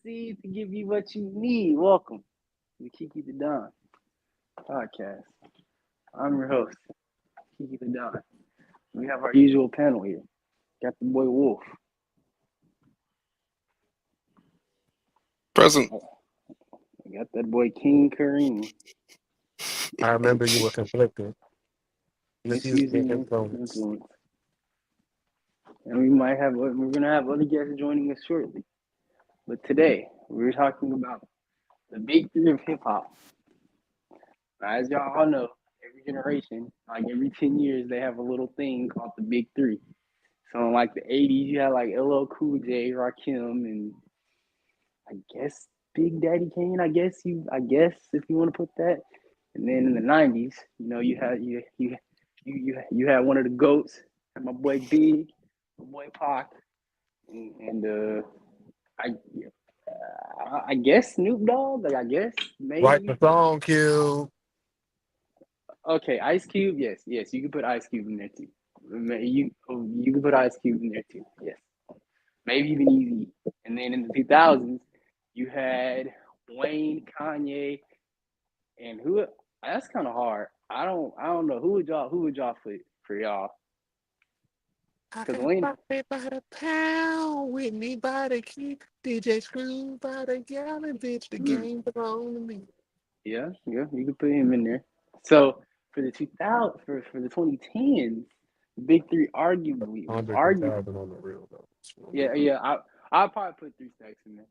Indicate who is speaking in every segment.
Speaker 1: seed to give you what you need. Welcome to the Keke The D.O.N podcast. I'm your host, Keke The D.O.N. We have our usual panel here. Got the boy Wolf.
Speaker 2: Present.
Speaker 1: We got that boy King Kareem.
Speaker 3: I remember you were conflicted.
Speaker 1: Misusing influence. And we're gonna have other guests joining us shortly. But today we're talking about the big three of hip hop. As y'all all know, every generation, like every 10 years, they have a little thing called the big three. So in like the 80s, you had like LL Cool J, Rakim, and I guess Big Daddy Kane. I guess if you want to put that. And then in the 90s, you had one of the goats, my boy Big, my boy Pac, and I guess Snoop Dogg. Like I guess
Speaker 3: Write
Speaker 1: maybe.
Speaker 3: the song, Q.
Speaker 1: Okay, Ice Cube. Yes, you can put Ice Cube in there too. You can put Ice Cube in there too. Yes, maybe even Easy. And then in the 2000s, you had Wayne, Kanye, and who? That's kind of hard. I don't know who would y'all put for y'all?
Speaker 3: I
Speaker 1: Because
Speaker 3: can
Speaker 1: Wayne,
Speaker 3: buy it by the pound, Whitney by the key, DJ Screw by the gallon, bitch. The game belong to me.
Speaker 1: yeah, you could put him in there. So for the 2000 for the 2010s, the big three
Speaker 3: Andre
Speaker 1: argue.
Speaker 3: 3000 on the real though.
Speaker 1: Yeah. I'll probably put Three Stacks in there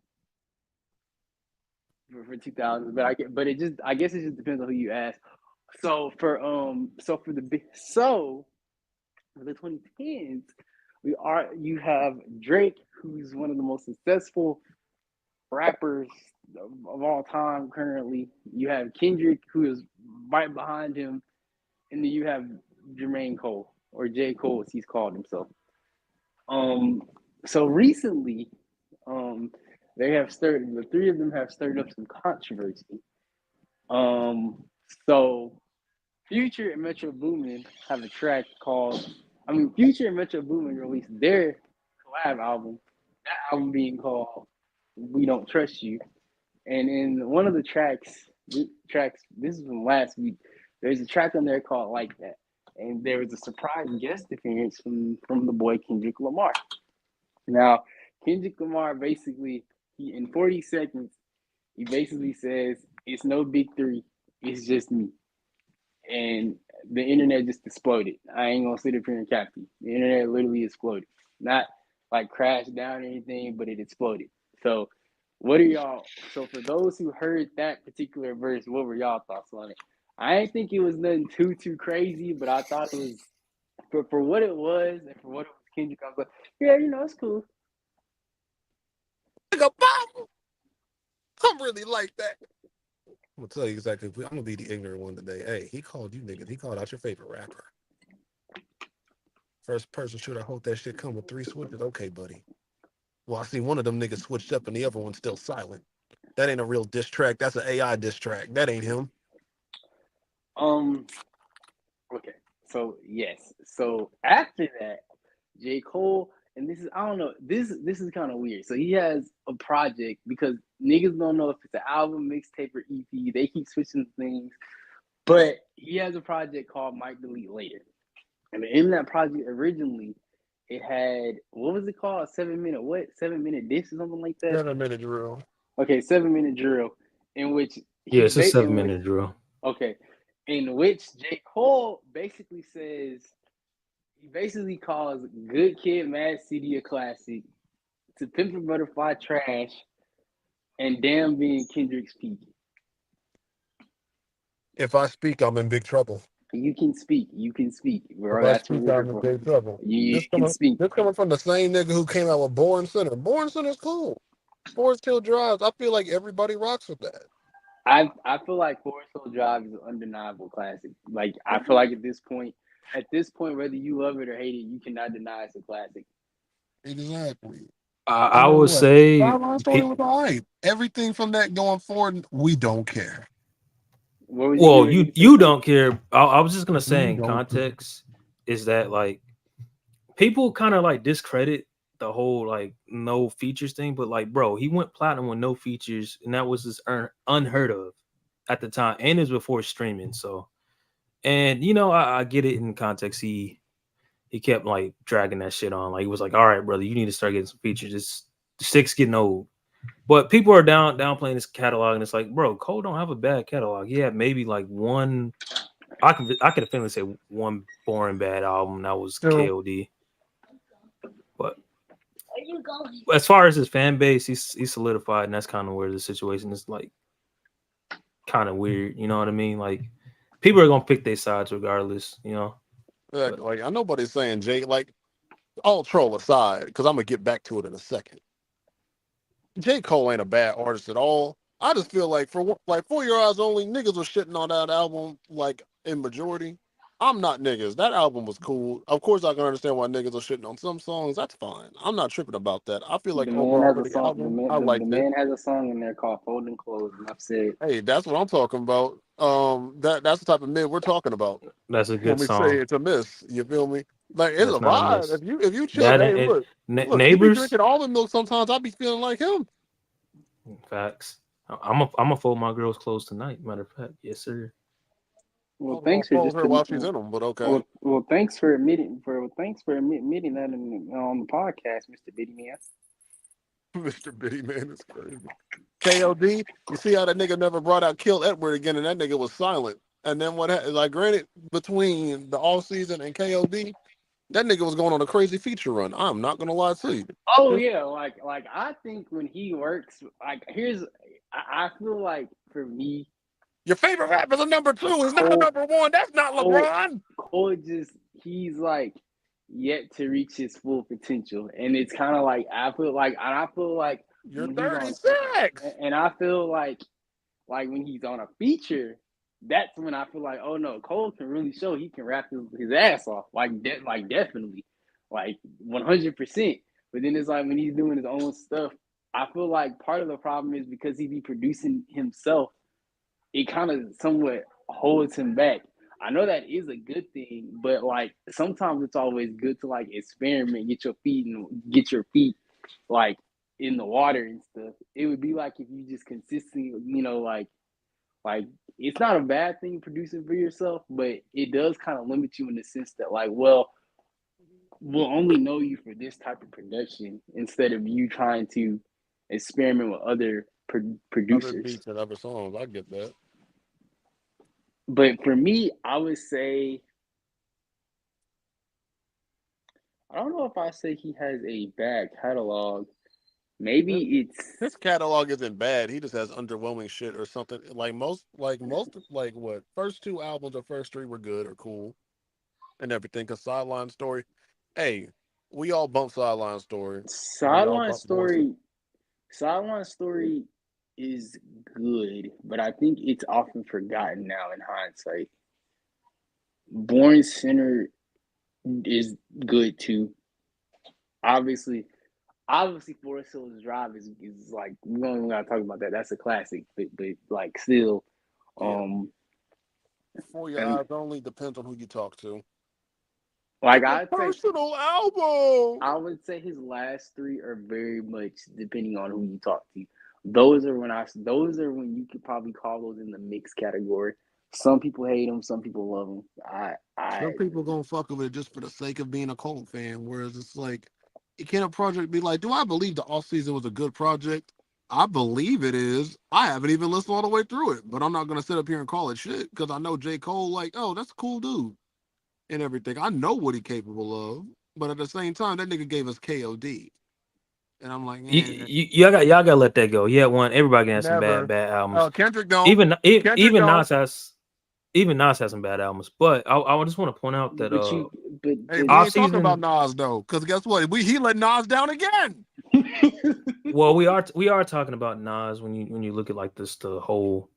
Speaker 1: for 2000s, but I guess it just depends on who you ask. For the 2010s, you have Drake, who's one of the most successful rappers of all time currently. You have Kendrick, who is right behind him, and then you have Jermaine Cole, or J. Cole as he's called himself. So recently, the three of them have stirred up some controversy. Um, so Future and Metro Boomin have a track called. Future and Metro Boomin released their collab album. That album being called "We Don't Trust You," and in one of the tracks, this is from last week. There's a track on there called "Like That," and there was a surprise guest appearance from the boy Kendrick Lamar. Now, Kendrick Lamar basically, in 40 seconds, he basically says, "It's no big three, it's just me." And the internet just exploded. I ain't gonna sit up here and cap you. The internet literally exploded. Not like crashed down or anything, but it exploded. So, what are y'all? So, for those who heard that particular verse, what were y'all thoughts on it? I didn't think it was nothing too crazy, but I thought it was for what it was and for what it was Kendrick. I was like, yeah, it's cool.
Speaker 3: Nigga, Bob, I'm really like that. I'm gonna tell you exactly. I'm gonna be the ignorant one today. Hey, he called you niggas. He called out your favorite rapper. First person shoot. I hope that shit come with 3 switches. Okay, buddy. Well, I see one of them niggas switched up and the other one's still silent. That ain't a real diss track. That's an AI diss track. That ain't him.
Speaker 1: Okay. So yes. So after that, J. Cole, and this is I don't know. This is kind of weird. So he has a project because niggas don't know if it's an album, mixtape, or EP. They keep switching things, but he has a project called Might Delete Later, and in that project originally, it had what was it called? 7 minute what? 7 minute dish or something like that.
Speaker 3: 7 minute drill.
Speaker 1: Okay, 7 minute drill, in which
Speaker 2: Yeah, it's a 7 minute drill.
Speaker 1: okay, in which J. Cole basically says he basically calls Good Kid, Mad City a classic, To Pimp a Butterfly trash, and Damn being Kendrick's peak.
Speaker 3: If I speak, I'm in big trouble.
Speaker 1: You can speak,
Speaker 3: If
Speaker 1: bro.
Speaker 3: I
Speaker 1: That's what
Speaker 3: speak,
Speaker 1: we're here
Speaker 3: I'm in
Speaker 1: for.
Speaker 3: big trouble.
Speaker 1: You
Speaker 3: This
Speaker 1: can
Speaker 3: coming,
Speaker 1: speak.
Speaker 3: this coming from the same nigga who came out with Born Center. Born Center's cool. Forest Hill Drives. I feel like everybody rocks with that.
Speaker 1: I feel like Forest Hill Drive is an undeniable classic. Like I feel like at this point, whether you love it or hate it, you cannot deny it's a classic.
Speaker 3: Exactly. And
Speaker 2: I
Speaker 3: then
Speaker 2: would
Speaker 3: what?
Speaker 2: say,
Speaker 3: Sideline story was all right. Everything from that going forward, we don't care.
Speaker 1: What was you getting
Speaker 2: well,
Speaker 1: ready
Speaker 2: you
Speaker 1: to say,
Speaker 2: you
Speaker 1: Frank?
Speaker 2: don't care. I was just gonna
Speaker 3: We
Speaker 2: say in
Speaker 3: don't care.
Speaker 2: context is that like people kind of like discredit the whole like no features thing, but like, bro, he went platinum with no features, and that was just unheard of at the time, and it was before streaming. So, and I get it in context. He kept like dragging that shit on. Like he was like, all right, brother, you need to start getting some features. It's six getting old. But people are downplaying his catalog, and it's like, bro, Cole don't have a bad catalog. Yeah, maybe like one. I could definitely say one boring bad album that was
Speaker 3: True.
Speaker 2: KOD. But as far as his fan base, he's solidified, and that's kind of where the situation is like kind of weird. You know what I mean? Like people are gonna pick their sides regardless. But
Speaker 3: Like I know nobody's saying Jay. Like all troll aside, because I'm gonna get back to it in a second. J. Cole ain't a bad artist at all. I just feel like For Your Eyes Only, niggas was shitting on that album like in majority. I'm not niggas. That album was cool. Of course, I can understand why niggas are shitting on some songs. That's fine. I'm not tripping about that. I feel like
Speaker 1: The man
Speaker 3: overall
Speaker 1: has
Speaker 3: for
Speaker 1: a
Speaker 3: the
Speaker 1: song.
Speaker 3: album, I
Speaker 1: The
Speaker 3: liked it.
Speaker 1: man has a song in there called "Folding Clothes," and I've said,
Speaker 3: Hey, that's what I'm talking about. That's the type of mid we're talking about.
Speaker 2: that's a
Speaker 3: When
Speaker 2: good
Speaker 3: we say
Speaker 2: song.
Speaker 3: it's a miss, you feel me? Like it's a
Speaker 2: That's not a
Speaker 3: vibe.
Speaker 2: miss.
Speaker 3: If you chill,
Speaker 2: That
Speaker 3: hey,
Speaker 2: and
Speaker 3: you be
Speaker 2: neighbors.
Speaker 3: drinking almond milk sometimes. I be feeling like him.
Speaker 2: Facts. I'm a fold my girl's clothes tonight. Matter of fact, yes sir.
Speaker 3: I
Speaker 1: "Well,
Speaker 3: was gonna
Speaker 1: thanks for
Speaker 3: fold
Speaker 1: just
Speaker 3: her while she's in them, but okay.
Speaker 1: thanks for admitting that on the podcast, Mister Bitty Man."
Speaker 3: Mr. Bitty Man is crazy. KOD, you see how that nigga never brought out Kill Edward again, and that nigga was silent. And then what happened? Like, granted, between the off season and KOD, that nigga was going on a crazy feature run. I'm not gonna lie to you.
Speaker 1: Oh yeah, like I think when he works, like I feel like for me,
Speaker 3: Your favorite rapper's a number two. He's not a
Speaker 1: Cole
Speaker 3: number one. That's not
Speaker 1: Cole
Speaker 3: LeBron.
Speaker 1: Cole just he's like yet to reach his full potential, and it's kind of like I feel like
Speaker 3: You're
Speaker 1: when he's on,
Speaker 3: 36.
Speaker 1: and I feel like when he's on a feature, that's when I feel like, oh no, Cole can really show he can rap his ass off, like definitely, like 100%. But then it's like when he's doing his own stuff, I feel like part of the problem is because he be producing himself, it kind of somewhat holds him back. I know that is a good thing, but like sometimes it's always good to like experiment, get your feet like in the water and stuff. It would be like if you just consistently, like it's not a bad thing producing for yourself, but it does kind of limit you in the sense that like, well, we'll only know you for this type of production instead of you trying to experiment with other
Speaker 3: Other
Speaker 1: producers.
Speaker 3: beats and other songs. I get that.
Speaker 1: But for me, I would say I don't know if I say he has a bad catalog.
Speaker 3: His,
Speaker 1: Maybe it's
Speaker 3: his catalog isn't bad. He just has underwhelming shit or something. Like what? First two albums or first three were good or cool and everything. Cause Sideline Story, hey, we all bump Sideline Story. We all
Speaker 1: Sideline
Speaker 3: bump Born City.
Speaker 1: Story. Sideline Story is good, but I think it's often forgotten now in hindsight. Born Center is good too. Obviously, Forest Hills Drive is like we don't even gotta talk about that. That's a classic, but like still,
Speaker 3: Yeah.
Speaker 1: um,
Speaker 3: For Your
Speaker 1: and
Speaker 3: Eyes Only depends on who you talk to.
Speaker 1: like
Speaker 3: It's a personal album.
Speaker 1: I would say his last three are very much depending on who you talk to. Those are when you could probably call those in the mixed category. Some people hate him, some people love him.
Speaker 3: Some people gonna fuck with it just for the sake of being a Cole fan. Whereas it's like, can a project be like, do I believe the off season was a good project? I believe it is. I haven't even listened all the way through it, but I'm not gonna sit up here and call it shit because I know J. Cole, like, oh, that's a cool dude and everything. I know what he's capable of, but at the same time, that nigga gave us KOD. And I'm like,
Speaker 2: Y'all gotta let that go. Yeah, one everybody can have some
Speaker 3: never.
Speaker 2: bad albums.
Speaker 3: Kendrick don't.
Speaker 2: Even
Speaker 3: Kendrick don't.
Speaker 2: Even Nas has some bad albums. But I just want to point out that
Speaker 1: but you
Speaker 3: Hey, we
Speaker 2: off
Speaker 3: ain't talking about
Speaker 2: season.
Speaker 3: Nas though, because guess what? He let Nas down again.
Speaker 2: Well, we are talking about Nas when you look at like the whole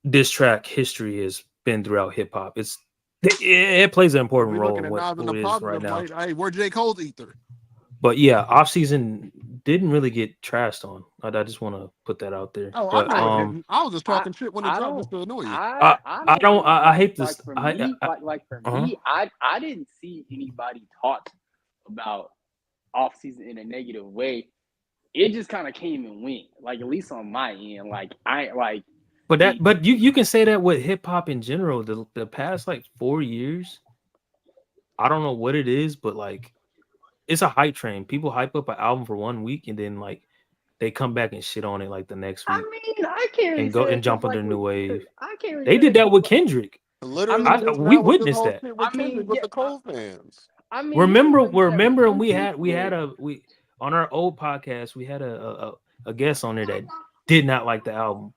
Speaker 2: diss track history has been throughout hip hop. It plays an
Speaker 3: If
Speaker 2: important
Speaker 3: we
Speaker 2: role
Speaker 3: looking
Speaker 2: in
Speaker 3: at Nas in
Speaker 2: who
Speaker 3: the
Speaker 2: it is right
Speaker 3: positive
Speaker 2: now.
Speaker 3: light, hey, we're J. Cole's ether.
Speaker 2: But yeah, off season didn't really get trashed on. I just want to put that out there.
Speaker 3: Oh, I
Speaker 2: But
Speaker 3: know it didn't. I was just
Speaker 1: I
Speaker 3: talking shit when it
Speaker 1: I
Speaker 3: dropped
Speaker 1: don't
Speaker 3: just to annoy you.
Speaker 1: I
Speaker 2: I
Speaker 1: don't
Speaker 2: don't
Speaker 1: think
Speaker 2: I hate this.
Speaker 1: for me
Speaker 2: uh-huh.
Speaker 1: I didn't see anybody talk about off season in a negative way. It just kind of came and went. Like at least on my end, like I like the
Speaker 2: But you can say that with hip hop in general. The past like 4 years, I don't know what it is, but like it's a hype train. People hype up an album for 1 week and then like they come back and shit on it like the next
Speaker 1: I
Speaker 2: week
Speaker 1: mean, I can't really
Speaker 2: and go
Speaker 1: say
Speaker 2: and
Speaker 1: that because
Speaker 2: jump on
Speaker 1: like
Speaker 2: their new
Speaker 1: cause
Speaker 2: wave.
Speaker 1: I can't really
Speaker 2: They
Speaker 1: say
Speaker 2: did
Speaker 1: that
Speaker 2: that
Speaker 1: because
Speaker 2: with
Speaker 1: like
Speaker 2: Kendrick.
Speaker 1: I
Speaker 3: Literally
Speaker 1: mean
Speaker 3: just
Speaker 2: We
Speaker 3: now with this
Speaker 2: witnessed
Speaker 3: whole
Speaker 2: that.
Speaker 3: shit with
Speaker 1: I
Speaker 3: Kendrick
Speaker 1: mean
Speaker 3: with
Speaker 1: yeah
Speaker 3: the Cole fans.
Speaker 1: I mean you can
Speaker 2: Remember,
Speaker 1: bring that
Speaker 2: remember, and
Speaker 1: point,
Speaker 2: we
Speaker 1: but
Speaker 2: had we on our old podcast we had a guest on there that did not like the album.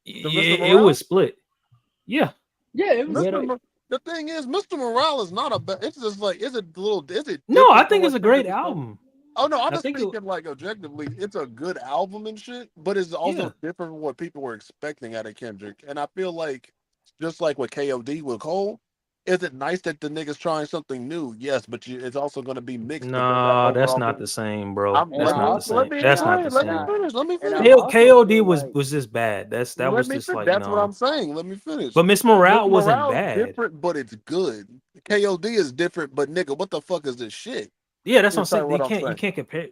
Speaker 3: The Mr.
Speaker 2: It was
Speaker 3: Morale?
Speaker 2: split. Yeah,
Speaker 1: yeah, it was
Speaker 2: we had
Speaker 3: Mr.
Speaker 2: a
Speaker 1: split.
Speaker 3: Mo- the thing is, Mr. Morale is not a bad. It's just like, is it
Speaker 2: no. I
Speaker 3: different than
Speaker 2: think it's
Speaker 3: what
Speaker 2: a great
Speaker 3: Kendrick is talking?
Speaker 2: album.
Speaker 3: Oh no, I'm
Speaker 2: I
Speaker 3: just
Speaker 2: think it.
Speaker 3: speaking like objectively. It's a good album and shit, but it's
Speaker 2: Yeah,
Speaker 3: also different from what people were expecting out of Kendrick. And I feel like, just like with KOD with Cole, is it nice that the nigga's trying something new? Yes, but it's also going to be mixed because that
Speaker 2: no, that's
Speaker 3: overall.
Speaker 2: not the same, bro.
Speaker 3: I'm
Speaker 1: And
Speaker 2: That's
Speaker 1: I
Speaker 2: not the
Speaker 1: also
Speaker 2: same.
Speaker 3: let me
Speaker 2: That's not
Speaker 3: explain.
Speaker 2: the
Speaker 3: Let me
Speaker 2: same.
Speaker 3: finish. Let me
Speaker 1: and I
Speaker 3: finish.
Speaker 1: also
Speaker 2: KOD
Speaker 1: feel like
Speaker 2: was just bad. That
Speaker 3: Let
Speaker 2: was
Speaker 3: me
Speaker 2: just
Speaker 3: finish.
Speaker 2: like
Speaker 3: That's what
Speaker 2: no.
Speaker 3: I'm saying. Let me finish.
Speaker 2: But Miss Morale
Speaker 3: Mr.
Speaker 2: wasn't
Speaker 3: Morale's
Speaker 2: bad.
Speaker 3: different, but it's good. KOD is different, but nigga, what the fuck is this shit?
Speaker 2: Yeah, that's what I'm
Speaker 3: Is that
Speaker 2: saying.
Speaker 3: what I'm saying?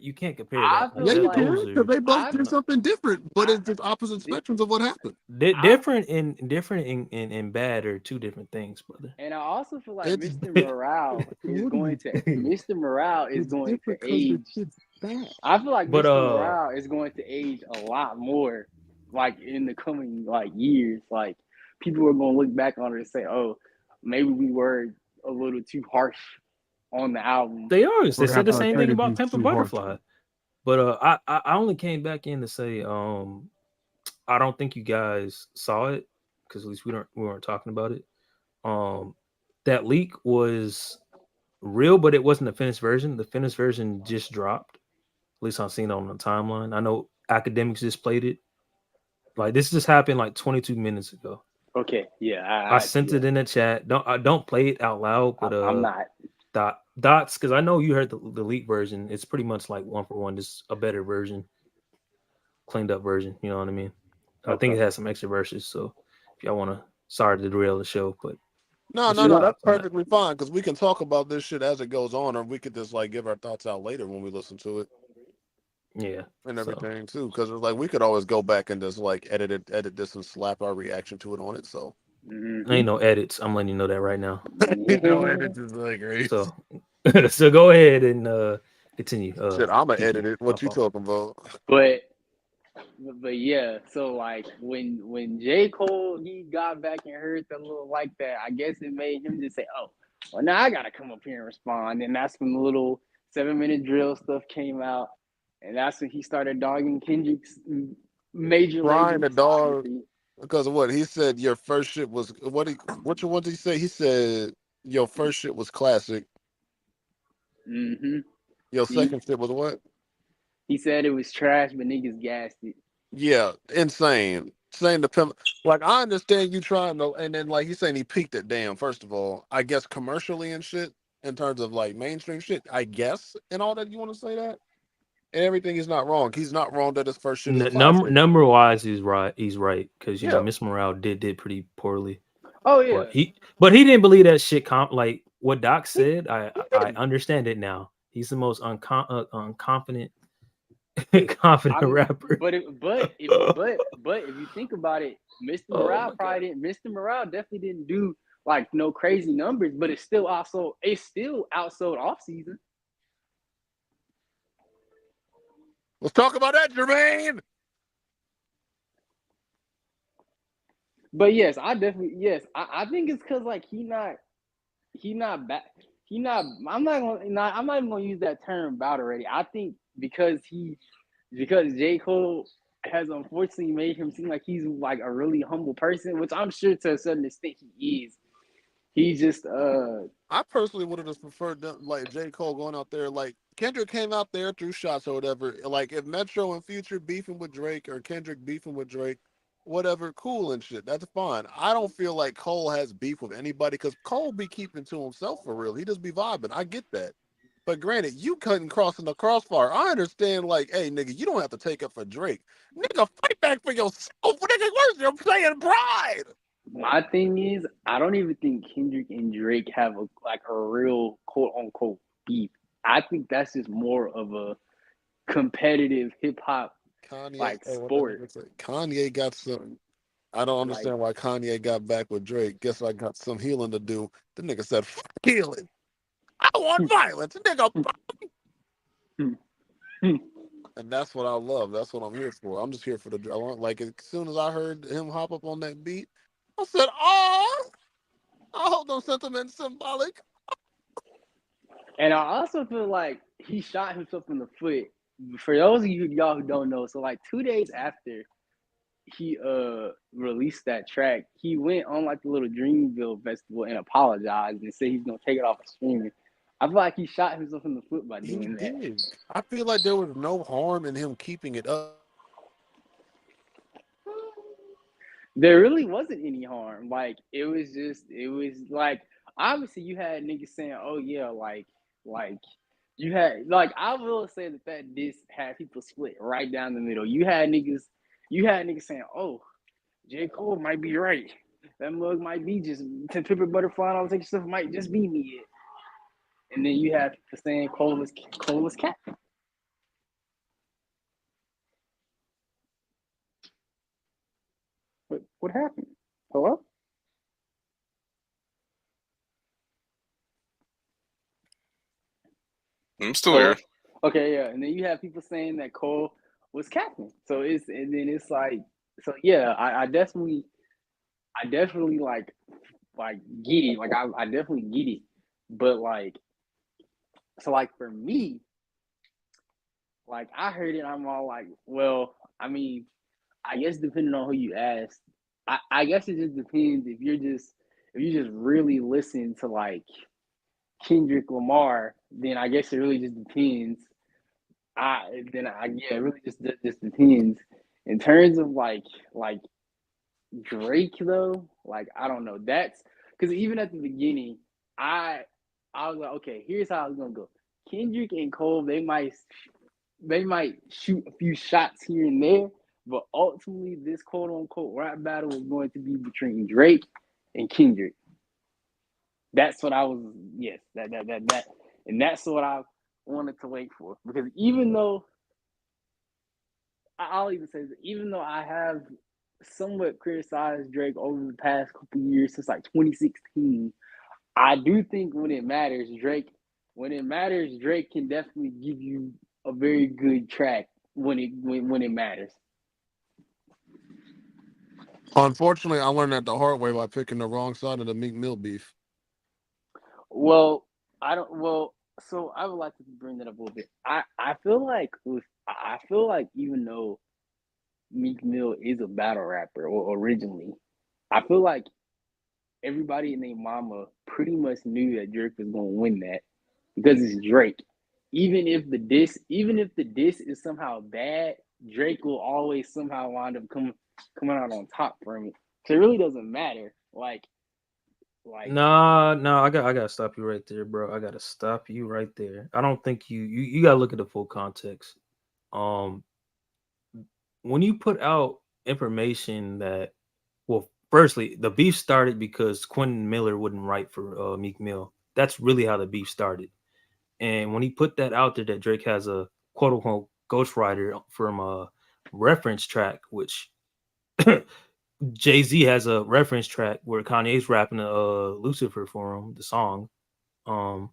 Speaker 2: You can't compare
Speaker 1: I
Speaker 2: that.
Speaker 1: feel
Speaker 3: Yeah, you
Speaker 1: like
Speaker 3: can,
Speaker 2: Those
Speaker 3: because
Speaker 2: are
Speaker 3: they both
Speaker 1: I
Speaker 3: did
Speaker 2: no,
Speaker 3: something different, but
Speaker 1: I
Speaker 3: it's just opposite
Speaker 1: the-
Speaker 3: spectrums of what happened.
Speaker 1: I
Speaker 2: different and bad are two different things, brother.
Speaker 1: and I also feel like
Speaker 3: It's
Speaker 1: Mr. Morale is
Speaker 3: it's
Speaker 1: going to
Speaker 3: different because the
Speaker 1: age.
Speaker 3: shit's bad.
Speaker 1: I feel like
Speaker 2: But
Speaker 1: Mr. Morale is going to age a lot more, like in the coming like years. Like people are going to look back on it and say, "Oh, maybe we were a little too harsh on the album."
Speaker 2: they are. They said
Speaker 3: Perhaps
Speaker 2: the
Speaker 3: I
Speaker 2: same thing
Speaker 3: traded
Speaker 2: about
Speaker 3: these
Speaker 2: Pimp a
Speaker 3: two hearts.
Speaker 2: Butterfly. But I only came back in to say I don't think you guys saw it because at least we weren't talking about it. Um, that leak was real, but it wasn't the finished version. The finished version just dropped. At least I've seen it on the timeline. I know academics just played it. Like this just happened like 22 minutes ago.
Speaker 1: Okay, yeah,
Speaker 2: I sent it in the chat. Don't play it out loud, but
Speaker 1: I'm not.
Speaker 2: dots because I know you heard the leak version. It's pretty much like one for one, just a better version, cleaned up version. You know what I mean? I think
Speaker 1: Okay.
Speaker 2: it has some extra verses. So if y'all want to, sorry to derail the show, but
Speaker 3: No,
Speaker 2: what's
Speaker 3: no,
Speaker 2: your
Speaker 3: no.
Speaker 1: No,
Speaker 3: That's
Speaker 2: thoughts on that?
Speaker 3: perfectly fine because we can talk about this shit as it goes on, or we could just like give our thoughts out later when we listen to it
Speaker 2: Yeah.
Speaker 3: and
Speaker 2: So
Speaker 3: everything too. Because it's like we could always go back and just like edit this and slap our reaction to it on it. So
Speaker 1: mm-hmm.
Speaker 2: ain't no edits. I'm letting you know that right now.
Speaker 3: you know,
Speaker 1: Yeah.
Speaker 3: edit is like right.
Speaker 2: So so go ahead and continue.
Speaker 3: Shit, I'ma
Speaker 2: Kiki,
Speaker 3: edit it.
Speaker 2: my
Speaker 3: What you
Speaker 2: fault.
Speaker 3: talking about?
Speaker 1: But yeah, so like when J. Cole he got back and heard the little like that, I guess it made him just say, "Oh, well now I gotta come up here and respond." And that's when the little 7 minute drill stuff came out, and that's when he started dogging Kendrick's major label
Speaker 3: Trying to dog
Speaker 1: discography.
Speaker 3: because of what he said. Your first shit was what you want to say? He said your first shit was classic.
Speaker 1: Mm-hmm.
Speaker 3: Your
Speaker 1: He
Speaker 3: second shit was what?
Speaker 1: he said it was trash, but niggas gassed it.
Speaker 3: Yeah, insane. Saying the pimp. Like I understand you trying to, and then like he's saying he peaked it. Damn. First of all, I guess commercially and shit in terms of like mainstream shit. I guess and all that you want to say that and everything is not wrong. He's not wrong that his first shit is classic.
Speaker 2: Number wise, he's right. He's right because you know
Speaker 3: Yeah.
Speaker 2: Miss Morale did pretty poorly,
Speaker 1: Oh
Speaker 2: but
Speaker 1: yeah,
Speaker 2: he didn't believe that shit. Like what Doc
Speaker 3: He,
Speaker 2: said,
Speaker 3: he
Speaker 2: I
Speaker 3: didn't.
Speaker 2: understand it now. He's the most unconfident confident
Speaker 1: I mean,
Speaker 2: rapper.
Speaker 1: but if you think about it, Mr.
Speaker 2: Oh
Speaker 1: Morale
Speaker 2: my god.
Speaker 1: probably didn't. Mr. Morale definitely didn't do like no crazy numbers, but it still outsold off season.
Speaker 3: Let's talk about that, Jermaine.
Speaker 1: But yes, I think it's because like he not back he not I'm not even gonna use that term bout already. I think because J. Cole has unfortunately made him seem like he's like a really humble person, which I'm sure to a certain extent he is. He just
Speaker 3: I personally would have just preferred them, like J. Cole going out there. Like Kendrick came out there through shots or whatever. Like if Metro and Future beefing with Drake or Kendrick beefing with Drake, whatever, cool and shit. That's fine. I don't feel like Cole has beef with anybody because Cole be keeping to himself for real. He just be vibing. I get that. But granted, you couldn't cross in the crossfire. I understand, like, hey, nigga, you don't have to take up for Drake. Nigga, fight back for yourself. Nigga, where's your playing pride?
Speaker 1: my thing is I don't even think Kendrick and Drake have a real quote unquote beef. I think that's just more of a competitive hip hop
Speaker 3: Kanye,
Speaker 1: like
Speaker 3: hey, what that
Speaker 1: sport.
Speaker 3: nigga say? Kanye got some. I don't
Speaker 1: Like
Speaker 3: understand why Kanye got back with Drake. Guess I got some healing to do. The nigga said, "Fuck healing. I want violence, nigga." And that's what I love. That's what I'm here for. I'm just here for the. I want, like as soon as I heard him hop up on that beat, I said, "Oh, I hope those sentiments symbolic."
Speaker 1: and I also feel like he shot himself in the foot. For those of y'all who don't know, so like 2 days after he released that track, he went on like the little Dreamville festival and apologized and said he's gonna take it off of streaming. I feel like he shot himself in the foot by
Speaker 3: He
Speaker 1: doing that.
Speaker 3: did. I feel like there was no harm in him keeping it up.
Speaker 1: There really wasn't any harm. Like it was like obviously you had niggas saying, "Oh yeah, like you had like I will say that that this had people split right down the middle. You had niggas saying, "Oh, J Cole might be right. That mug might be just to Pipper Butterfly and all that stuff might just be me." And then you have people saying Cole was cat. What happened? Hello?
Speaker 4: I'm still
Speaker 1: Hello?
Speaker 4: here.
Speaker 1: Okay, yeah. And then you have people saying that Cole was capping. So it's and then it's like so yeah, I definitely like get it. Like I definitely get it. But like so like for me, like I heard it, I'm all like, well, I mean, I guess depending on who you ask, I guess it just depends if you just really listen to like Kendrick Lamar, then I guess it really just depends. I yeah, it really just depends. In terms of like Drake though, like I don't know. That's because even at the beginning, I I was like, okay, here's how it's gonna go. Kendrick and Cole, they might shoot a few shots here and there, but ultimately this quote unquote rap battle is going to be between Drake and Kendrick. That's what I was yes, that and that's what I wanted to wait for. Because even though I'll even say that even though I have somewhat criticized Drake over the past couple years since like 2016, I do think when it matters, Drake can definitely give you a very good track when it matters.
Speaker 3: Unfortunately, I learned that the hard way by picking the wrong side of the Meek Mill beef.
Speaker 1: Well, I don't. Well, so I would like to bring that up a little bit. I feel like even though Meek Mill is a battle rapper or originally, I feel like everybody and their mama pretty much knew that Drake was gonna win that because it's Drake. Even if the diss is somehow bad, Drake will always somehow wind up coming out on top from it. So it really doesn't matter. Like
Speaker 2: Nah, no, I gotta stop you right there, bro. I gotta stop you right there. I don't think you gotta look at the full context. Um, when you put out information that, well, firstly, the beef started because Quentin Miller wouldn't write for Meek Mill. That's really how the beef started. And when he put that out there that Drake has a quote unquote ghostwriter from a reference track, which Jay Z has a reference track where Kanye's rapping Lucifer for him, the song. Um,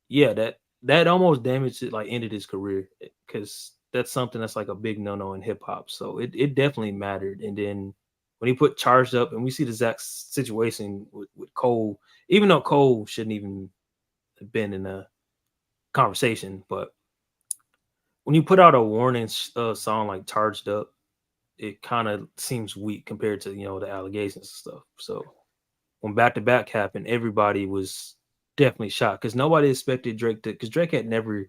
Speaker 2: yeah, that almost damaged it, like ended his career because that's something that's like a big no no in hip hop. So it definitely mattered. And then when he put Charged Up, and we see the exact situation with Cole, even though Cole shouldn't even have been in a conversation, but when you put out a warning song like Charged Up, it kind of seems weak compared to the allegations and stuff. So when back to back happened, everybody was definitely shocked because nobody expected Drake to, because Drake had never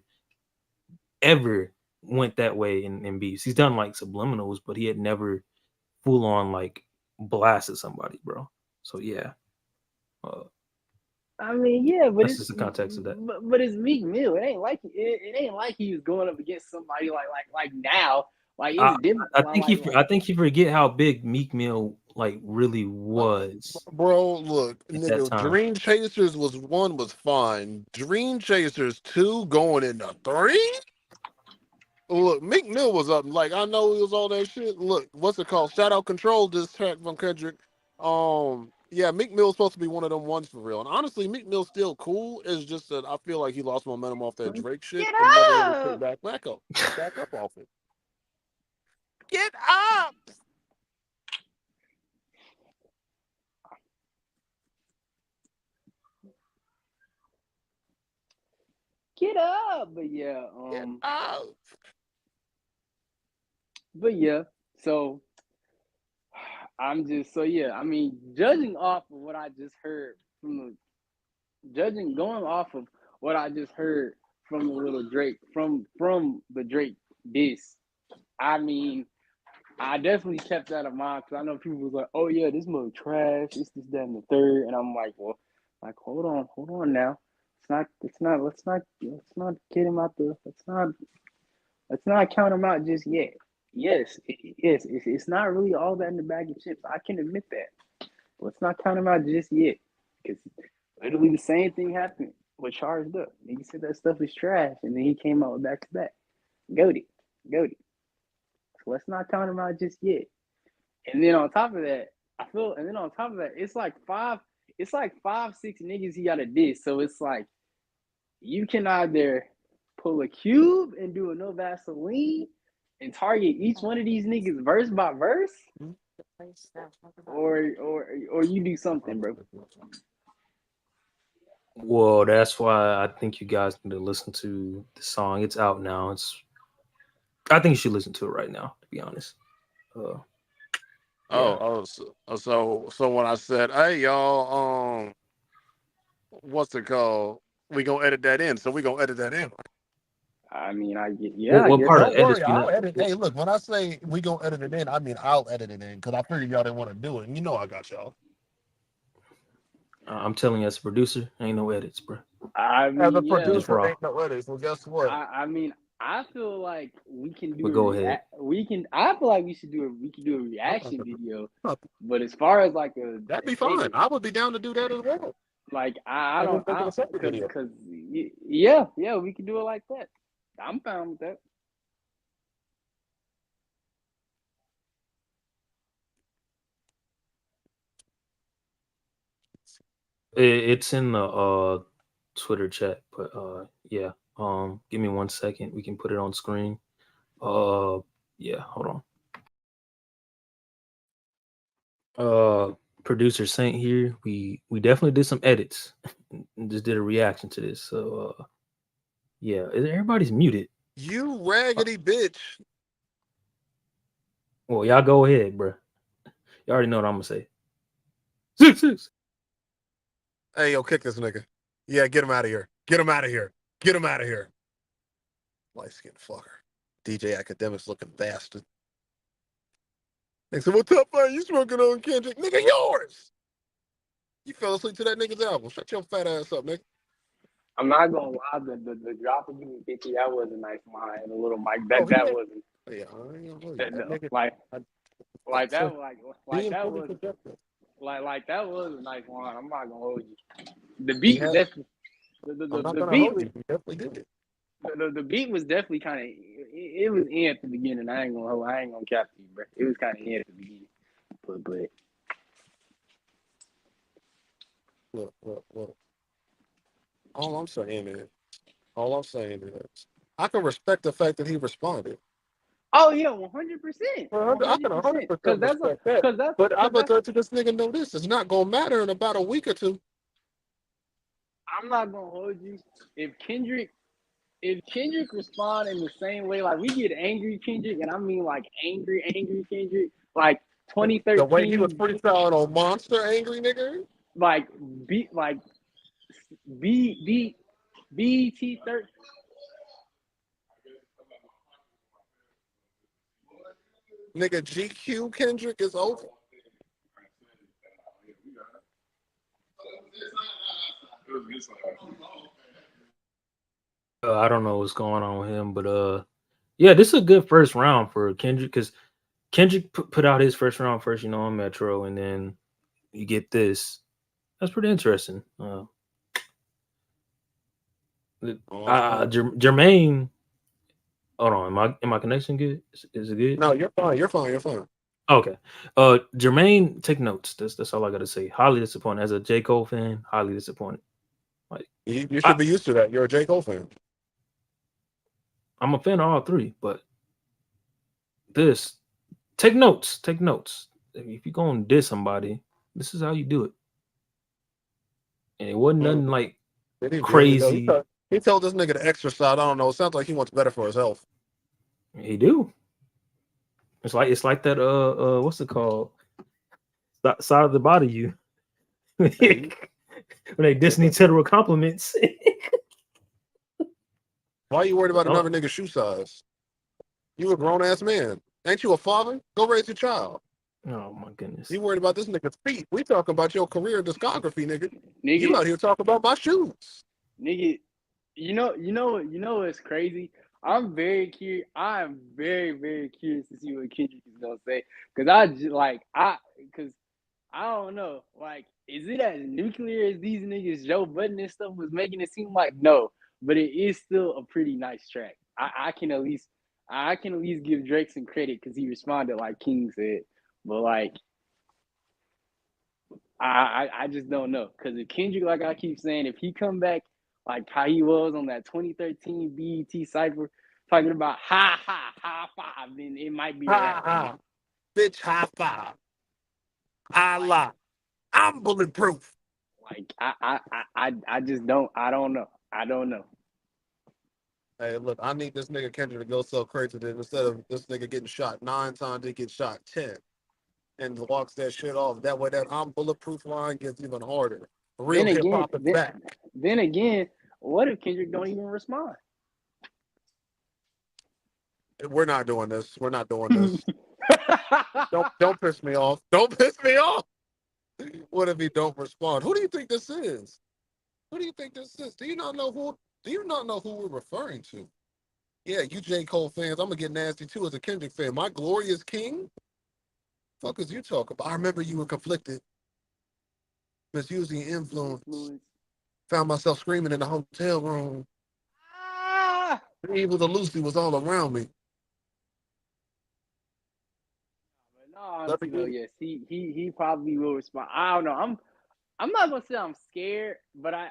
Speaker 2: ever went that way in beats. He's done like subliminals, but he had never full on like blasted somebody, bro. So yeah, uh,
Speaker 1: I mean, yeah,
Speaker 2: that's just the context of that.
Speaker 1: but it's Meek Mill. It ain't like he was going up against somebody like now. Like
Speaker 2: I,
Speaker 1: it's different.
Speaker 2: I think you forget how big Meek Mill like really was
Speaker 3: Bro, look,
Speaker 2: at that
Speaker 3: nigga,
Speaker 2: time.
Speaker 3: Dream Chasers was fine. Dream Chasers 2 going into 3? Look, Meek Mill was up. Like, I know he was all that shit. Look, what's it called? Shout out Control, this track from Kendrick. Yeah, Meek Mill's supposed to be one of them ones for real. And honestly, Meek Mill's still cool. It's just that I feel like he lost momentum off that Drake shit
Speaker 4: Get
Speaker 3: and never really picked
Speaker 4: up!
Speaker 3: back up off it. Get up!
Speaker 1: Get up, but yeah,
Speaker 3: Get up!
Speaker 1: but yeah. So I'm just so yeah. I mean, judging off of what I just heard from going off of what I just heard from the little Drake from the Drake diss. I mean, I definitely kept that in mind because I know people was like, "Oh yeah, this mother trash. It's this, that, and the third," and I'm like, "Well, like hold on now. Let's not get him out the. Let's not count him out just yet. Yes, it's not really all that in the bag of chips. I can admit that. Let's not count him out just yet because literally the same thing happened with Charged Up. He said that stuff is trash, and then he came out with back to back. Goated, goated. So let's not count him out just yet. And then on top of that, it's like five, six niggas he got a diss. So it's like you can either pull a cube and do a no Vaseline and target each one of these niggas verse by verse, or you do something, bro.
Speaker 2: Well, that's why I think you guys need to listen to the song. It's out now. I think you should listen to it right now, to be honest. Yeah.
Speaker 3: So when I said, "Hey y'all, what's it called? We gonna edit that in." So we gonna edit that in.
Speaker 1: I mean, I
Speaker 2: What
Speaker 1: guess
Speaker 2: part of
Speaker 3: Don't
Speaker 1: so.
Speaker 2: edits
Speaker 3: worry,
Speaker 2: you
Speaker 3: I'll
Speaker 2: not?
Speaker 3: edit. Hey, look, when I say we gonna edit it in, I mean I'll edit it in because I figured y'all didn't want to do it, and you know I got y'all.
Speaker 2: I'm telling you, as a producer, ain't no edits, bro.
Speaker 1: I
Speaker 3: As a
Speaker 1: mean, yeah.
Speaker 2: Just
Speaker 3: producer,
Speaker 2: raw.
Speaker 3: ain't no edits. Well, guess what?
Speaker 1: I mean, I feel like we can do
Speaker 2: But
Speaker 1: a
Speaker 2: go ahead.
Speaker 1: react. I feel like we can do a reaction video. But as far as like
Speaker 3: That'd be
Speaker 1: a
Speaker 3: fine.
Speaker 1: edit,
Speaker 3: I would be down to do that as well.
Speaker 1: like I
Speaker 3: And then
Speaker 1: don't,
Speaker 3: make it a separate
Speaker 1: cause
Speaker 3: video.
Speaker 1: cause yeah, we can do it like that. I'm fine with that.
Speaker 2: It's in the Twitter chat, but yeah. Give me 1 second. We can put it on screen. Yeah, hold on. Producer Saint here. We definitely did some edits and just did a reaction to this. So yeah, everybody's muted.
Speaker 3: You raggedy bitch.
Speaker 2: Well, y'all go ahead, bro. You already know what I'm gonna say. Six.
Speaker 3: Hey, yo, kick this nigga. Yeah, get him out of here. Get him out of here. Get him out of here. Light skinned fucker. DJ Academics looking bastard. They said, "What's up, man? You smoking on Kendrick? Nigga, yours." You fell asleep to that nigga's album. Shut your fat ass up, nigga.
Speaker 1: I'm not gonna lie, the drop of you 50, that was a nice line, and a little mic
Speaker 3: Oh,
Speaker 1: that wasn't
Speaker 3: yeah, I ain't gonna hold you. That nigga,
Speaker 1: like
Speaker 3: I,
Speaker 1: like
Speaker 3: so
Speaker 1: that like
Speaker 3: being
Speaker 1: that
Speaker 3: fully
Speaker 1: was
Speaker 3: projected.
Speaker 1: like that was a nice line. I'm not gonna hold you. The
Speaker 3: He
Speaker 1: beat
Speaker 3: had,
Speaker 1: definitely
Speaker 3: I'm not
Speaker 1: the
Speaker 3: gonna
Speaker 1: beat
Speaker 3: hold you.
Speaker 1: was
Speaker 3: He definitely did it.
Speaker 1: the beat was definitely kind of it was in at the beginning. I ain't gonna cap you, bro. It was kind of in at the beginning, but
Speaker 3: Look. All I'm saying is, I can respect the fact that he responded.
Speaker 1: oh yeah, 100%,
Speaker 3: I can
Speaker 1: 100%.
Speaker 3: 100% respect that. But I'm gonna let you this nigga know this. It's not gonna matter in about a week or two.
Speaker 1: I'm not gonna hold you. If Kendrick respond in the same way, like we get angry Kendrick, and I mean like angry Kendrick, like
Speaker 3: The way he was
Speaker 1: 2013,
Speaker 3: freestyling on Monster Angry nigga.
Speaker 1: like like BT 13.
Speaker 3: Nigga GQ Kendrick is over.
Speaker 2: I don't know what's going on with him, but yeah, this is a good first round for Kendrick because Kendrick put out his first round first, on Metro, and then you get this. That's pretty interesting. Jermaine, hold on, am my connection good? Is it good?
Speaker 3: No, you're fine. You're fine. You're fine.
Speaker 2: Okay. Jermaine, take notes. That's all I gotta say. Highly disappointed as a J. Cole fan. Highly disappointed. Like
Speaker 3: You should be used to that. You're a J. Cole fan.
Speaker 2: I'm a fan of all three, but this take notes. Take notes. If you're gonna diss somebody, this is how you do it. And it wasn't nothing like
Speaker 3: Did he really know?
Speaker 2: crazy.
Speaker 3: He told this nigga to exercise. I don't know. It sounds like he wants better for his health.
Speaker 2: He do. It's like that what's it called? Side of the body you. When they dissing each other with compliments.
Speaker 3: Why are you worried about another nigga's shoe size? You a grown ass man. Ain't you a father? Go raise your child.
Speaker 2: Oh my goodness.
Speaker 3: You worried about this nigga's feet. We talking about your career discography, nigga. You out here talking about my shoes.
Speaker 1: Nigga, you know what's crazy? I'm very curious. I'm very, very curious to see what Kendrick is gonna say. Cause cause I don't know. Like, is it as nuclear as these niggas Joe Budden and stuff was making it seem like? No, but it is still a pretty nice track. I can at least give Drake some credit because he responded like King said. But like, I just don't know because if Kendrick, like I keep saying, if he come back like how he was on that 2013 BET Cypher, talking about high five, then it might be a wrap.
Speaker 3: Bitch, high five. I lie. I'm bulletproof.
Speaker 1: Like I just don't. I don't know.
Speaker 3: Hey, look, I need this nigga Kendrick to go so crazy that instead of this nigga getting shot 9 times, he gets shot 10 and walks that shit off. That way, that I'm bulletproof line gets even harder. Real hip hop is back.
Speaker 1: Then again, what if Kendrick don't even respond?
Speaker 3: We're not doing this. We're not doing this. Don't piss me off. Don't piss me off. What if he don't respond? Who do you think this is? Who do you think this is? Do you not know who we're referring to? Yeah, you J. Cole fans, I'm gonna get nasty too as a Kendrick fan. My glorious king? Fuck is you talking about? I remember you were conflicted. Misusing influence. Found myself screaming in the hotel room.
Speaker 1: Ah!
Speaker 3: The evil of Lucy was all around me.
Speaker 1: No, honestly, though, yes, he probably will respond. I don't know. I'm not gonna say I'm scared, but I'm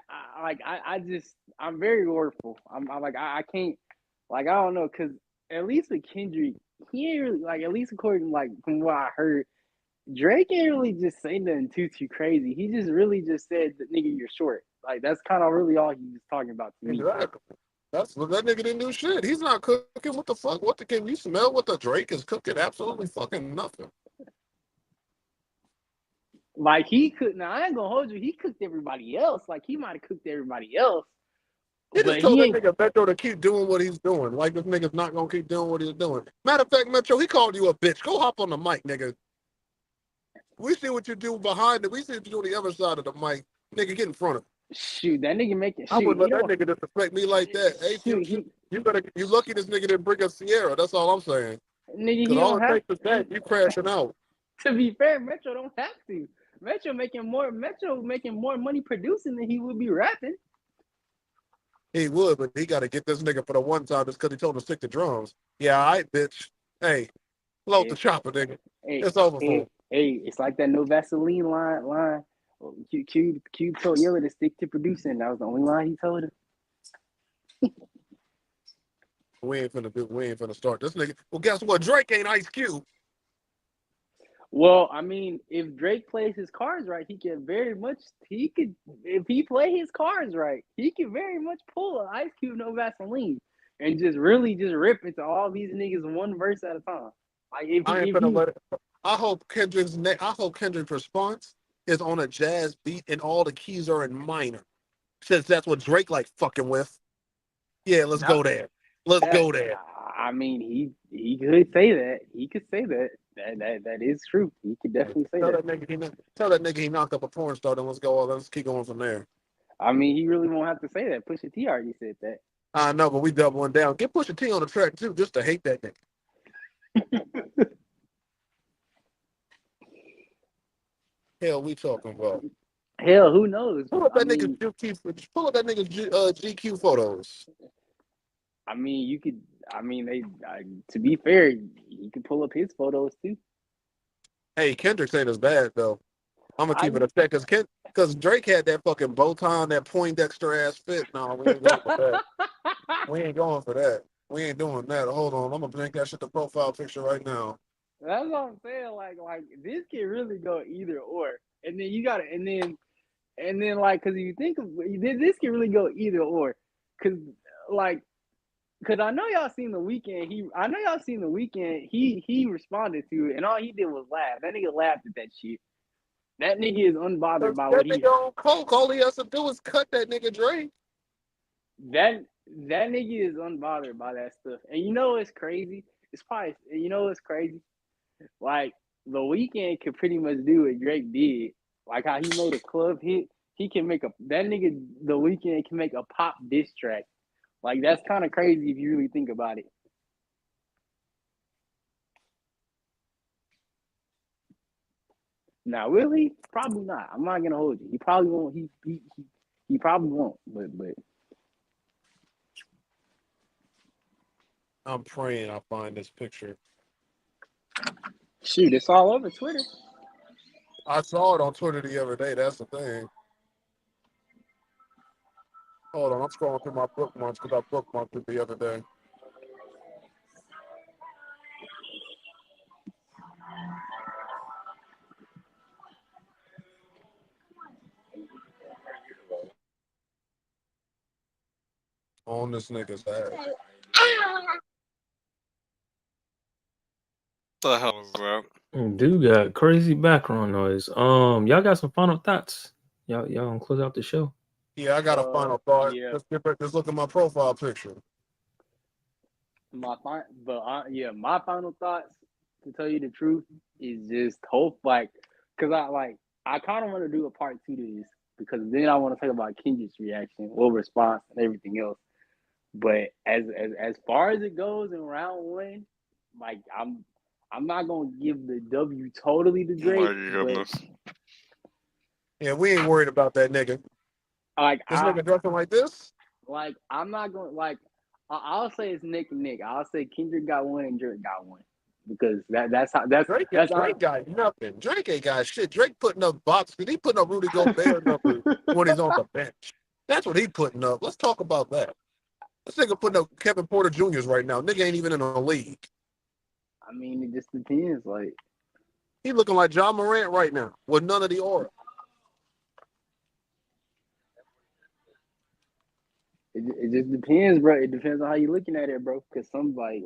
Speaker 1: very worrieful. I'm like I can't, like, I don't know, cause at least with Kendrick, he ain't really, like, at least according, like, from what I heard, Drake ain't really just say nothing too crazy. He just really just said, "Nigga, you're short." Like, that's kind of really all he was talking about to me.
Speaker 3: Exactly. That's what that nigga didn't do shit. He's not cooking. What the fuck? Can you smell what the Drake is cooking? Absolutely fucking nothing.
Speaker 1: Like, he could. Now, I ain't gonna hold you. He cooked everybody else. Like, he might have cooked everybody else.
Speaker 3: He just told that nigga Metro to keep doing what he's doing. Like, this nigga's not gonna keep doing what he's doing. Matter of fact, Metro, he called you a bitch. Go hop on the mic, nigga. We see what you do behind it. We see what you do on the other side of the mic. Nigga, get in front of him.
Speaker 1: Shoot, that nigga making.
Speaker 3: I would let that nigga disrespect me like that. Hey, you lucky this nigga didn't bring up Sierra. That's all I'm saying.
Speaker 1: Nigga, he
Speaker 3: all
Speaker 1: don't have
Speaker 3: it takes is that you crashing out.
Speaker 1: To be fair, Metro don't have to. Metro making more money producing than he would be rapping.
Speaker 3: He would, but he got to get this nigga for the one time just because he told him to stick to drums. Yeah, all right, bitch. Hey, load the chopper, nigga. It's over for
Speaker 1: Hey, it's like that no Vaseline line. Cube told Yella to stick to producing. That was the only line he told him.
Speaker 3: We ain't finna start this nigga. Well, guess what? Drake ain't Ice Cube.
Speaker 1: Well, I mean, if Drake plays his cards right, if he play his cards right, he could very much pull an Ice Cube no Vaseline and just really just rip into all these niggas one verse at a time. Like,
Speaker 3: I hope Kendrick's response is on a jazz beat and all the keys are in minor. Since that's what Drake like fucking with. Yeah, let's go there. Let's go there.
Speaker 1: I mean, he could say that. He could say that. That is true. He could definitely say that.
Speaker 3: Tell that nigga he knocked up a porn star. Then let's keep going from there.
Speaker 1: I mean, he really won't have to say that. Pusha T already said that.
Speaker 3: I know, but we doubling down. Get Pusha T on the track too, just to hate that nigga. hell we talking about?
Speaker 1: Hell, who knows?
Speaker 3: Pull up
Speaker 1: I
Speaker 3: that nigga's
Speaker 1: mean,
Speaker 3: GQ photos.
Speaker 1: you could. To be fair, you could pull up his photos too.
Speaker 3: Hey, Kendrick's ain't as bad though. I'm gonna
Speaker 1: I
Speaker 3: keep it a second, because Drake had that fucking bow tie on that Poindexter ass fit. No, we ain't going for that. We ain't going for that. We ain't doing that. Hold on, I'm gonna make that shit the profile picture right now.
Speaker 1: That's what I'm saying. Like this can really go either or, and then you got to, and then, because if you think of this can really go either or, because like, because I know y'all seen the weekend. I know y'all seen the weekend. He responded to it, and all he did was laugh. That nigga laughed at that shit. That nigga is unbothered
Speaker 3: Cause
Speaker 1: by what
Speaker 3: that
Speaker 1: he
Speaker 3: nigga on coke, all he has to do is cut that nigga Drake.
Speaker 1: that nigga is unbothered by that stuff. And you know what's crazy? It's probably what's crazy. Like the weekend could pretty much do what Drake did. Like how he made a club hit. He can make that nigga the weekend can make a pop diss track. Like that's kind of crazy if you really think about it. Now, will he? Probably not. I'm not gonna hold you. He probably won't. He probably won't. But
Speaker 3: I'm praying I find this picture.
Speaker 1: shoot, it's all over Twitter.
Speaker 3: I saw it on Twitter the other day. That's the thing. Hold on, I'm scrolling through my bookmarks because I bookmarked it the other day. On this nigga's ass.
Speaker 4: The hell was that?
Speaker 2: Dude got crazy background noise. Y'all got some final thoughts? Y'all gonna close out the show?
Speaker 3: Yeah, I got a final thought.
Speaker 1: Yeah.
Speaker 3: Just look at my profile picture.
Speaker 1: My final thoughts, to tell you the truth, is just hope, cause I kind of want to do a part two to this because then I want to talk about Kendrick's reaction, response, and everything else. But as far as it goes in round one, like I'm not gonna give the W totally to Drake,
Speaker 4: My
Speaker 1: but
Speaker 4: goodness.
Speaker 3: Yeah, we ain't worried about that nigga.
Speaker 1: like
Speaker 3: This nigga dressing like this?
Speaker 1: I'm not gonna I'll say it's Nick and Nick. I'll say Kendrick got one and Drake got one because
Speaker 3: Drake got nothing. Drake ain't got shit. Drake putting up boxes. He putting up Rudy Gobert numbers when he's on the bench. That's what he putting up. Let's talk about that. This nigga putting up Kevin Porter Jr.'s right now. Nigga ain't even in the league.
Speaker 1: I mean, it just depends. Like
Speaker 3: He looking like John Morant right now with none of the aura.
Speaker 1: it just depends, bro. It depends on how you looking at it, bro. Because somebody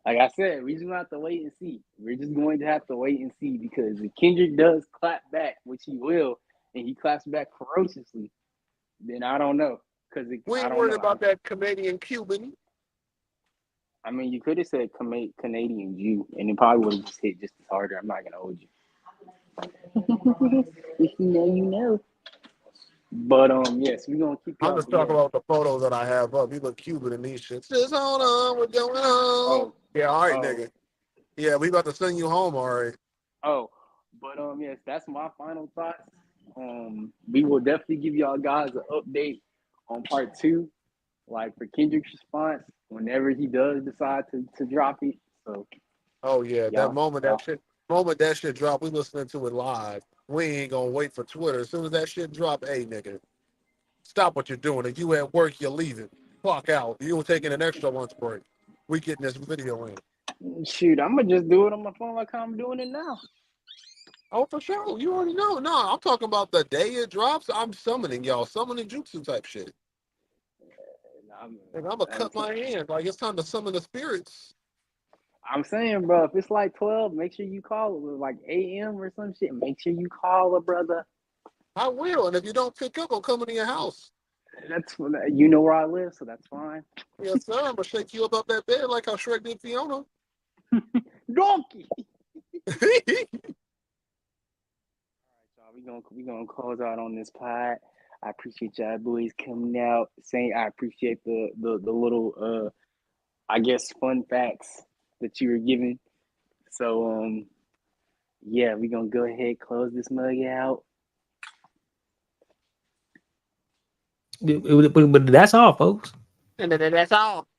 Speaker 1: like I said, we just gonna have to wait and see. We're just going to have to wait and see because if Kendrick does clap back, which he will, and he claps back ferociously, then I don't know.
Speaker 3: We
Speaker 1: I
Speaker 3: ain't
Speaker 1: don't
Speaker 3: worried
Speaker 1: know.
Speaker 3: about that Canadian Cuban.
Speaker 1: I mean, you could have said Canadian Jew, and it probably would have just hit just as harder. I'm not gonna hold you. If you know, you know. But yes, we're gonna keep
Speaker 3: I'm
Speaker 1: y'all.
Speaker 3: just talking
Speaker 1: Yeah.
Speaker 3: about the photos that I have up. He look Cuban in these shits. Just hold on, what's going on?
Speaker 1: Oh,
Speaker 3: Yeah, all right,
Speaker 1: oh,
Speaker 3: nigga. Yeah, we about to send you home, all right.
Speaker 1: oh. But yes, that's my final thoughts. We will definitely give y'all guys an update on part two, like for Kendrick's response, whenever he does decide to drop it. So
Speaker 3: Oh yeah, that
Speaker 1: y'all,
Speaker 3: moment
Speaker 1: y'all
Speaker 3: that shit dropped, we listening to it live. We ain't gonna wait for Twitter. As soon as that shit drop, hey nigga, stop what you're doing. If you at work, you're leaving. Clock out. You taking an extra lunch break. We getting this video in.
Speaker 1: shoot, I'm gonna just do it on my phone like I'm doing it now.
Speaker 3: Oh, for sure. You already know. No, I'm talking about the day it drops. I'm summoning y'all, summoning jutsu type shit. And I'm gonna cut my hand. Like it's time to summon the spirits.
Speaker 1: I'm saying, bro, if it's like 12, make sure you call it. Like AM or some shit, make sure you call a brother.
Speaker 3: I will. And if you don't pick up, I'm coming to your house.
Speaker 1: That's you know where I live, so that's fine.
Speaker 3: Yes, sir. I'm gonna shake you up that bed like how Shrek did Fiona.
Speaker 1: Donkey. All right, y'all. We gonna close out on this pod. I appreciate y'all boys coming out. Saying I appreciate the little I guess fun facts that you were giving. So Yeah, we're gonna go ahead close this mug out.
Speaker 2: But that's all, folks.
Speaker 3: And that's all.